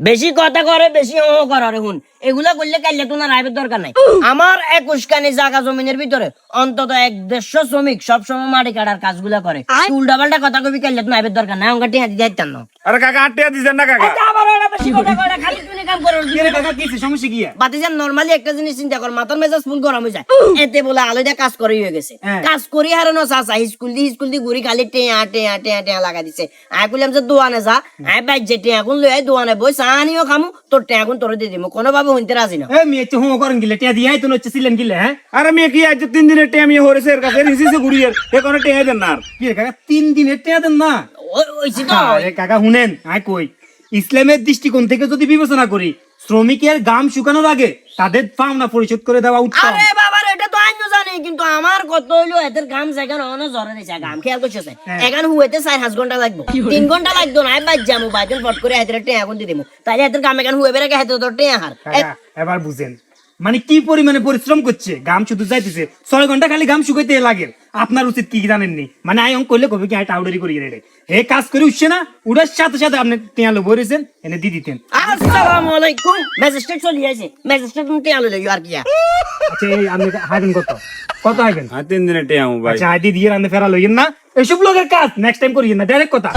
বেশি কথা করে বেশি ও করে হুন এগুলা করলে কাইলে তো না রাইবের দরকার নাই আমার 21 কানি জায়গা জমিনের ভিতরে অন্তত 150 শ্রমিক সবসময় মাটি কাটার কাজগুলা করে উল্টা পাল্টা কথা কবি কাইলে তো রাইবের দরকার নাই অঙ্গা টিয়া দিতে না আরে কাকা 8 টাকা দিছেন না কাকা এটা আবার ওরা বেশি কথা কয় খালি তুমি কাম করো কি রে কাকা কি সমস্যা কি বাতিজান নরমালি একটা জিনিস চিন্তা কর মাথার মেজাজ ফুল গরম হয়ে যায় এতে বলে আলাদা কাজ করে হয়ে গেছে কাজ করি হারানো চাচা স্কুল দি ঘুরি খালি টেয়া লাগা দিছে আই কইলাম যে দোয়ানে যা আই বাইর যে টেয়া গুন লই দোয়ানে বই সানিও খামু তোর টেয়া গুন তোর দিয়ে দিমু কোনো ভাবে হইতে রাজি না এ মিয়া তো হোম করেন গিলে টিয়া দিয়াই তো নচ্ছে ছিলেন গিলে হ্যাঁ আরে মেয়ে কি আজ 3 দিনের টাইম ইয়ে হরেছে এর কাছে রিসিসে ঘুরিয়ে এ কোন টাকা দেন না আর কি রে কাকা 3 দিনের টিয়া দেন না ওইছি তো আরে কাকা শুনেন আই কই ইসলামের দৃষ্টিকোণ থেকে যদি বিবেচনা করি শ্রমিকের গাম শুকানোর আগে তাদের পাওনা পরিশোধ করে দেওয়া উত্তম আরে বাবা রে, এটা তো আমিও জানি কিন্তু আমার কত হইলো এদের কাম জায়গা অনেক জরে দিছে কাম খেয়াল করছিস এখান হুয়েতে 4-5 ঘন্টা লাগবে 3 ঘন্টা লাগতো না আমি বাইর যাবো বাইরে ফট করে এদের টেয়া গুন দিয়ে দিমু তাইলে এদের কাম এখান হুয়ে বেরে হাতে তোর টেয়া হার কাকা এবার বুঝেন মানে কি পরিমাণে পরিশ্রম করছে গাম শুধু যাইতেছে 6 ঘন্টা খালি গাম শুকাইতে লাগে আপনার উচিত কি জানেননি মানে আই অঙ্ক করলে কবে কি আই টাউডারি করি রে হে কাজ করে উঠছে না উড়ার সাথে সাথে আপনি টিয়া লো বলেছেন এনে দি দিতেন আসসালামু আলাইকুম ম্যাজিস্ট্রেট চলে আইছে ম্যাজিস্ট্রেট তুমি টেয়া লইলো আর কি আচ্ছা এই আপনি হাইবেন কত হাইবেন আর 3 দিনের টাইম ভাই আচ্ছা আই দি দিয়ে রান্না ফেরা লইয়েন না এসব লোকের কাজ নেক্সট টাইম করিয়েন না ডাইরেক্ট কথা